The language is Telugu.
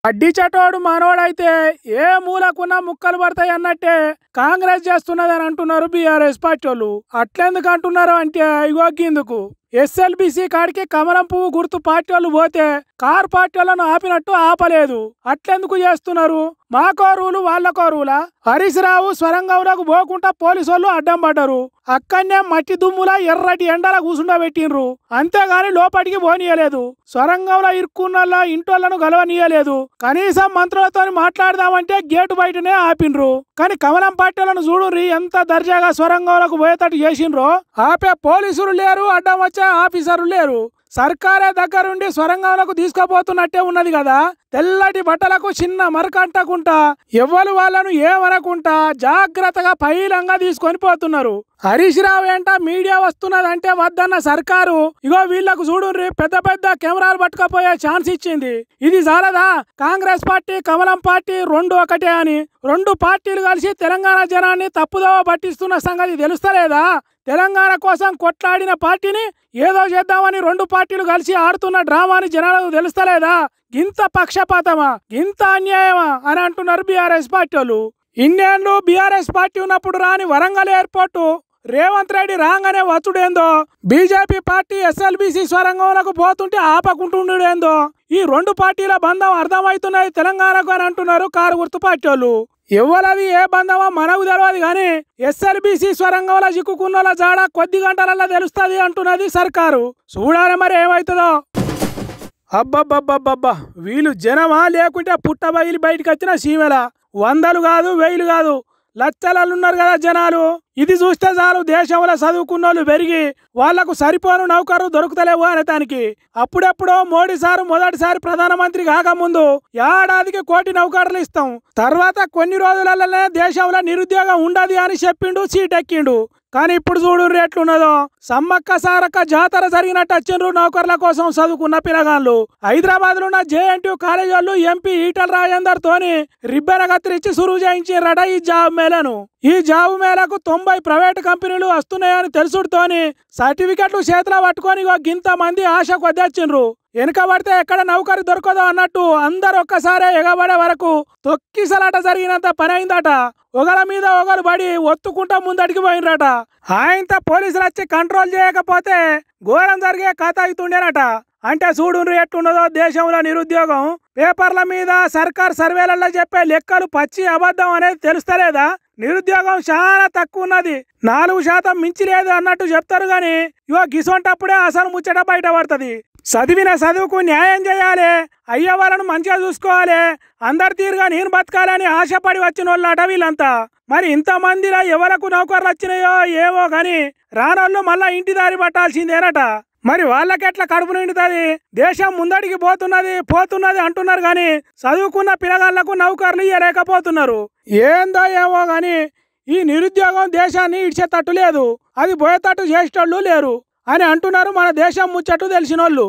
అడ్డి చటోడు మనోడైతే ఏ మూలకున్న ముక్కలు పడతాయి అన్నట్టే కాంగ్రెస్ చేస్తున్నదని అంటున్నారు బీఆర్ఎస్ పార్టీ వాళ్ళు. అట్లెందుకు అంటున్నారు అంటే ఇగోగిందుకు ఎస్ఎల్బిసి కాడికి కమలం పువ్వు గుర్తు పార్టీ వాళ్ళు పోతే కార్ పార్టీ వాళ్ళను ఆపినట్టు ఆపలేదు. అట్లెందుకు చేస్తున్నారు? మాకో రూలు వాళ్ళకో రూలా? హరీష్ రావు స్వరంగంలోకి పోకుండా పోలీసు వాళ్ళు అడ్డం పడ్డారు. అక్కడనే మట్టి దుమ్ములా ఎర్రటి ఎండల కూసుండబెట్టిండ్రు. అంతేగాని లోపలికి పోనీయలేదు. స్వరంగంలో ఇరుక్కున్నోళ్ళ ఇంటోళ్లను గలవనీయలేదు. కనీసం మంత్రులతో మాట్లాడదామంటే గేటు బయటనే ఆపిండ్రు. కానీ కమలం పార్టీలను చూడుర్రి ఎంత దర్జాగా స్వరంగంలోకి పోయేటట్టు చేసిండ్రో. ఆపే పోలీసులు లేరు, అడ్డం వచ్చే ఆఫీసర్లు లేరు. సర్కారే దగ్గరుండి స్వరంగంలోకి తీసుకుపోతున్నట్టే ఉన్నది కదా. తెల్లటి బట్టలకు చిన్న మరకంటకుంటా ఎవ్వరు వాళ్ళను ఏమనకుంటా జాగ్రత్తగా పైలంగా తీసుకొని పోతున్నారు. హరీష్ రావు ఏంట మీడియా వస్తున్నదంటే వద్దన్న సర్కారు ఇగో వీళ్లకు చూడుర్రి పెద్ద పెద్ద కెమెరాలు పట్టుకపోయే ఛాన్స్ ఇచ్చింది. ఇది చాలదా? కాంగ్రెస్ పార్టీ కమలం పార్టీ రెండు ఒకటే అని రెండు పార్టీలు కలిసి తెలంగాణ జనాన్ని తప్పుదోవ పట్టిస్తున్న సంగతి తెలుస్తలేదా? తెలంగాణ కోసం కొట్లాడిన పార్టీని ఏదో చేద్దామని రెండు పార్టీలు కలిసి ఆడుతున్న డ్రామాని జనాలకు తెలుస్తలేదా? గింత పక్షపాతమా, గింత అన్యాయమా అని అంటున్నారు బీఆర్ఎస్ పార్టీ వాళ్ళు. ఇన్నేళ్ళు బీఆర్ఎస్ పార్టీ ఉన్నప్పుడు రాని వరంగల్ ఎయిర్పోర్టు రేవంత్ రెడ్డి రాగానే వచ్చుడేందో, బీజేపీ పార్టీ ఎస్ఎల్బిసి స్వరంగంలోకి పోతుంటే ఆపకుంటుండేందో ఈ రెండు పార్టీల బంధం అర్థమవుతున్నది తెలంగాణకు అని అంటున్నారు కారు గుర్తు పార్టీ వాళ్ళు. ఎవరది ఏ బంధమో మనకు తెలియదు కానీ ఎస్ఎల్బిసి స్వరంగంలో చిక్కుకున్నోళ్ళ జాడ కొద్ది గంటలల్లో తెలుస్తుంది అంటున్నది సర్కారు. చూడాలి మరి ఏమవుతుందో. అబ్బబ్బబ్బబ్బబ్బా, వీళ్ళు జనమా లేకుంటే పుట్ట బయటికి వచ్చిన సీమెలా? వందలు కాదు, వేలు కాదు, లక్షలలో ఉన్నారు కదా జనాలు. ఇది చూస్తే చాలు దేశంలో చదువుకున్నోళ్ళు పెరిగి వాళ్లకు సరిపోను నౌకరు దొరుకుతలేవు అనే దానికి. అప్పుడెప్పుడో మోడీ సారు మొదటిసారి ప్రధానమంత్రి కాకముందు ఏడాదికి 1 కోటి నౌకర్లు ఇస్తాం, తర్వాత కొన్ని రోజులలోనే దేశంలో నిరుద్యోగం ఉండదు అని చెప్పిండు, సీటెక్కిండు. కానీ ఇప్పుడు చూడు ఎట్లున్నదో. సమ్మక్క సారక్క జాతర జరిగినట్టు వచ్చిండ్రు నౌకర్ల కోసం చదువుకున్న పిల్లగాళ్ళు. హైదరాబాద్ లో ఉన్న జేఎన్టీ కాలేజ్ వాళ్ళు ఎంపీ ఈటల రాజేందర్ తోని రిబ్బెన కత్తిరించి సురువు చేయించారట ఈ జాబ్ మేళను. ఈ జాబ్ మేళకు 90 ప్రైవేటు కంపెనీలు వస్తున్నాయని తెలుసుడుతోని సర్టిఫికెట్లు చేతిలో పట్టుకొని గింత మంది ఆశ కొద్దొచ్చిండ్రు. వెనుక పడితే ఎక్కడ నౌకరి దొరకదో అన్నట్టు అందరు ఒక్కసారే ఎగబడే వరకు తొక్కిసలాట జరిగినంత పని అయిందట. ఒకల మీద ఒకరు పడి ఒత్తుకుంటా ముందడికి పోయినరట. ఆయనతో పోలీసులు వచ్చి కంట్రోల్ చేయకపోతే ఘోరం జరిగే కథ అవుతుండేనట. అంటే చూడుండ్రు ఎట్లున్నదో దేశంలో నిరుద్యోగం. పేపర్ల మీద సర్కార్ సర్వేలలో చెప్పే లెక్కలు పచ్చి అబద్ధం అనేది తెలుస్తలేదా? నిరుద్యోగం చాలా తక్కువ ఉన్నది, 4% మించి లేదు అన్నట్టు చెప్తారు గాని గిసొంటప్పుడే అసలు ముచ్చట బయటపడుతుంది. చదివిన చదువుకు న్యాయం చేయాలి, అయ్యే వాళ్ళను మంచిగా చూసుకోవాలి, అందరి తీరుగా నేను బతకాలని ఆశపడి వచ్చిన వాళ్ళట వీళ్ళంతా. మరి ఇంతమందిలో ఎవరకు నౌకర్లు వచ్చినాయో ఏమో గాని రానోళ్ళు మళ్ళా ఇంటి దారి పట్టాల్సిందేనట. మరి వాళ్ళకెట్లా కడుపు నిండుతుంది? దేశం ముందడికి పోతున్నది అంటున్నారు గాని చదువుకున్న పిల్లగాళ్లకు నౌకర్లు ఇయ్యలేకపోతున్నారు. ఏందో ఏమో గాని ఈ నిరుద్యోగం దేశాన్ని ఇడిచేటట్టు లేదు, అది పోయేటట్టు చేసేటోళ్ళు లేరు అని అంటున్నారు మన దేశం ముచ్చట్టు తెలిసినోళ్ళు.